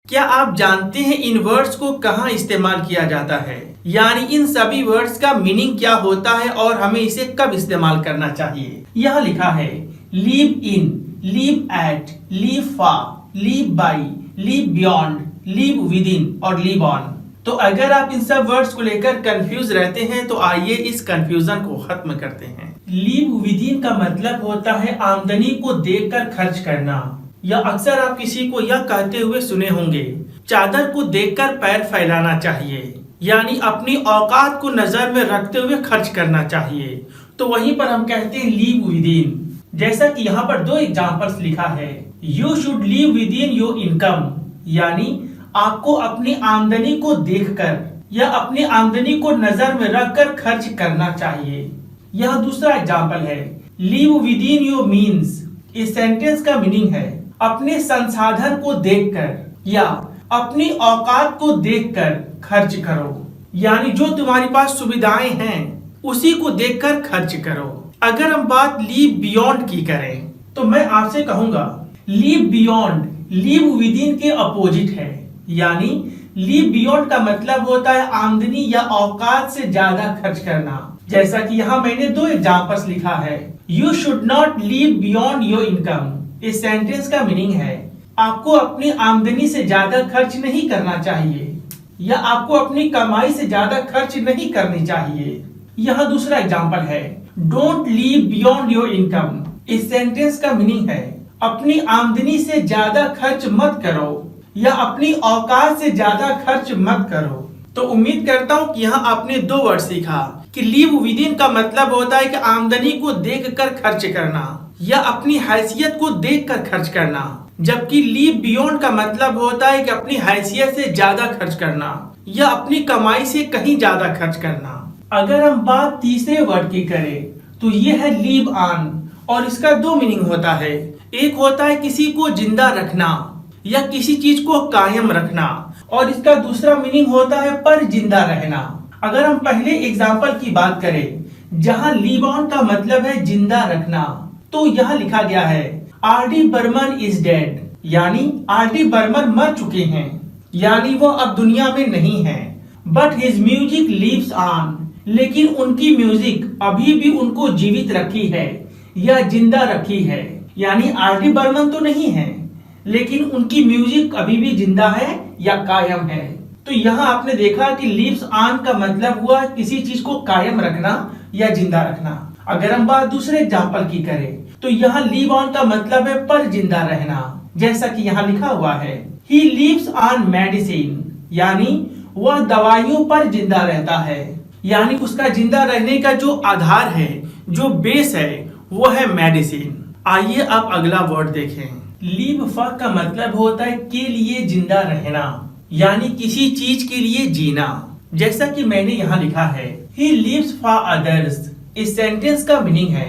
क्या आप जानते हैं इन वर्ड्स को कहाँ इस्तेमाल किया जाता है? यानी इन सभी वर्ड्स का मीनिंग क्या होता है और हमें इसे कब इस्तेमाल करना चाहिए। यहाँ लिखा है live in, live at, live far, live by, live beyond, live with in और लिव ऑन। तो अगर आप इन सब वर्ड्स को लेकर कंफ्यूज रहते हैं तो आइए इस कंफ्यूजन को खत्म करते हैं। लिव विद इन का मतलब होता है आमदनी को देखकर खर्च करना, या अक्सर आप किसी को यह कहते हुए सुने होंगे, चादर को देखकर पैर फैलाना चाहिए, यानी अपनी औकात को नजर में रखते हुए खर्च करना चाहिए। तो वहीं पर हम कहते हैं लिव विद इन। जैसा कि यहाँ पर दो एग्जांपल्स लिखा है, you should live with in your income, यानी आपको अपनी आमदनी को देखकर या अपनी आमदनी को नजर में रखकर खर्च करना चाहिए। यह दूसरा एग्जांपल है, live with in your means. इस सेंटेंस का मीनिंग है अपने संसाधन को देखकर या अपनी औकात को देखकर खर्च करो, यानी जो तुम्हारे पास सुविधाएं हैं उसी को देखकर खर्च करो। अगर हम बात लिव बियॉन्ड की करें तो मैं आपसे कहूंगा live beyond live with in के अपोजिट है, यानी लिव बियॉन्ड का मतलब होता है आमदनी या औकात से ज्यादा खर्च करना। जैसा कि यहाँ मैंने दो एग्जांपल्स लिखा है, you should not live beyond your income. इस सेंटेंस का मीनिंग है आपको अपनी आमदनी से ज्यादा खर्च नहीं करना चाहिए या आपको अपनी कमाई से ज्यादा खर्च नहीं करनी चाहिए। यह दूसरा एग्जांपल है, don't live beyond your income. इस सेंटेंस का मीनिंग है अपनी आमदनी से ज्यादा खर्च मत करो या अपनी औकात से ज्यादा खर्च मत करो। तो उम्मीद करता हूँ कि यहाँ आपने दो वर्ड सीखा कि लिव विद इन का मतलब होता है कि आमदनी को देखकर खर्च करना या अपनी हैसियत को देखकर खर्च करना, जबकि लिव बियॉन्ड का मतलब होता है कि अपनी हैसियत से ज्यादा खर्च करना या अपनी कमाई से कहीं ज्यादा खर्च करना। अगर हम बात तीसरे वर्ड की करें तो ये है लिव ऑन, और इसका दो मीनिंग होता है। एक होता है किसी को जिंदा रखना या किसी चीज को कायम रखना, और इसका दूसरा मीनिंग होता है पर जिंदा रहना। अगर हम पहले एग्जाम्पल की बात करें जहां लिव ऑन का मतलब है जिंदा रखना, तो यहाँ लिखा गया है आर.डी. बर्मन इज डेड, यानी आर.डी. बर्मन मर चुके हैं, यानी वो अब दुनिया में नहीं है। But his music lives on, लेकिन उनकी म्यूजिक अभी भी उनको जीवित रखी है या जिंदा रखी है, यानी आर.डी. बर्मन तो नहीं है लेकिन उनकी म्यूजिक अभी भी जिंदा है या कायम है। तो यहाँ आपने देखा कि लिव्स ऑन का मतलब हुआ किसी चीज को कायम रखना या जिंदा रखना। अगर हम बात दूसरे एग्जांपल की करें तो यहाँ लिव ऑन का मतलब है पर जिंदा रहना, जैसा कि यहाँ लिखा हुआ है ही लिव्स ऑन मेडिसिन, यानी वह दवाइयों पर जिंदा रहता है, यानी उसका जिंदा रहने का जो आधार है, जो बेस है, वो है मेडिसिन। आइए अब अगला वर्ड देखें। लिव फॉर का मतलब होता है के लिए जिंदा रहना, यानी किसी चीज के लिए जीना। जैसा कि मैंने यहाँ लिखा है ही लिव्स फॉर अदर्स। इस सेंटेंस का मीनिंग है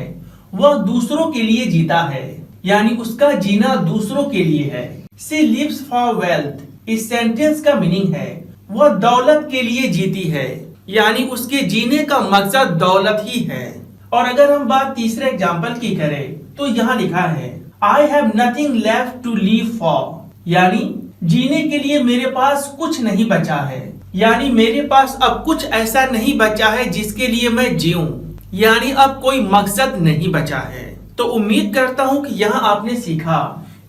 वह दूसरों के लिए जीता है, यानी उसका जीना दूसरों के लिए है। She lives for wealth. इस सेंटेंस का मीनिंग है वह दौलत के लिए जीती है, यानी उसके जीने का मकसद दौलत ही है। और अगर हम बात तीसरे एग्जाम्पल की करें तो यहाँ लिखा है I have nothing left to live for, यानी जीने के लिए मेरे पास कुछ नहीं बचा है, यानी मेरे पास अब कुछ ऐसा नहीं बचा है जिसके लिए मैं जीऊं, यानी अब कोई मकसद नहीं बचा है। तो उम्मीद करता हूँ कि यहाँ आपने सीखा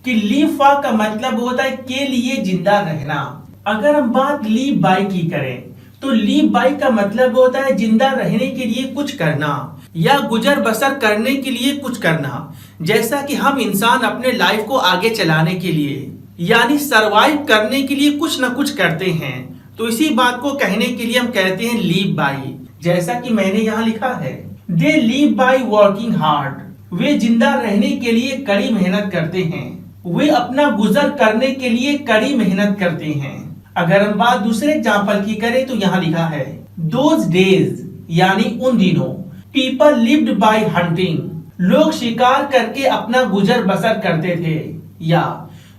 कि लिव फॉर का मतलब होता है के लिए जिंदा रहना। अगर हम बात लिव बाय की करें तो लिव बाय का मतलब होता है जिंदा रहने के लिए कुछ करना या गुजर बसर करने के लिए कुछ करना। जैसा कि हम इंसान अपने लाइफ को आगे चलाने के लिए यानी सरवाइव करने के लिए कुछ न कुछ करते हैं, तो इसी बात को कहने के लिए हम कहते हैं लिव बाय। जैसा कि मैंने यहाँ लिखा है they live by working hard. वे जिंदा रहने के लिए कड़ी मेहनत करते हैं, वे अपना गुजर करने के लिए कड़ी मेहनत करते हैं। अगर हम बात दूसरे एग्जाम्पल की करें तो यहाँ लिखा है दोज डेज, यानी उन दिनों पीपल लिव्ड बाय हंटिंग। लोग शिकार करके अपना गुजर बसर करते थे या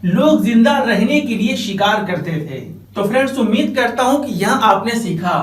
लोग जिंदा रहने के लिए शिकार करते थे। तो फ्रेंड्स उम्मीद करता हूँ कि यहाँ आपने सीखा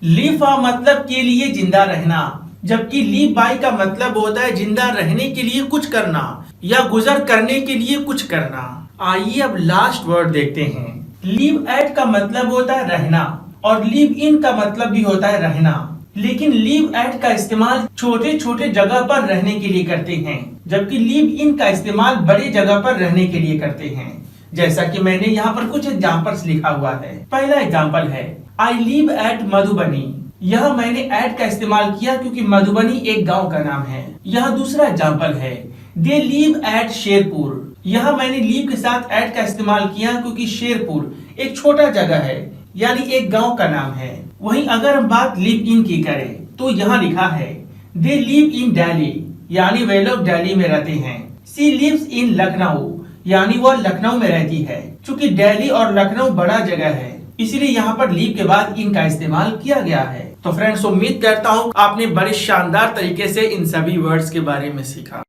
लिव फॉर मतलब के लिए जिंदा रहना, जबकि लिव बाय का मतलब होता है जिंदा रहने के लिए कुछ करना या गुजर करने के लिए कुछ करना। आइए अब लास्ट वर्ड देखते हैं। लिव एट का मतलब होता है रहना और लिव इन का मतलब भी होता है रहना, लेकिन लिव एट का इस्तेमाल छोटे छोटे जगह पर रहने के लिए करते हैं, जबकि लिव इन का इस्तेमाल बड़ी जगह पर रहने के लिए करते हैं। जैसा कि मैंने यहाँ पर कुछ एग्जाम्पल्स लिखा हुआ है। पहला एग्जाम्पल है आई लिव एट मधुबनी। यह मैंने एट का इस्तेमाल किया क्योंकि मधुबनी एक गांव का नाम है। यह दूसरा एग्जाम्पल है दे लिव एट शेरपुर। यह मैंने लिव के साथ एट का इस्तेमाल किया क्योंकि शेरपुर एक छोटा जगह है, यानी एक गांव का नाम है। वहीं अगर हम बात लिव इन की करें तो यहाँ लिखा है दे लिव इन दिल्ली, यानी वे लोग दिल्ली में रहते हैं। सी लिव्स इन लखनऊ, यानी वह लखनऊ में रहती है। चूंकि दिल्ली और लखनऊ बड़ा जगह है, इसलिए यहाँ पर लीव के बाद इन का इस्तेमाल किया गया है। तो फ्रेंड्स, उम्मीद करता हूँ आपने बड़े शानदार तरीके से इन सभी वर्ड्स के बारे में सीखा।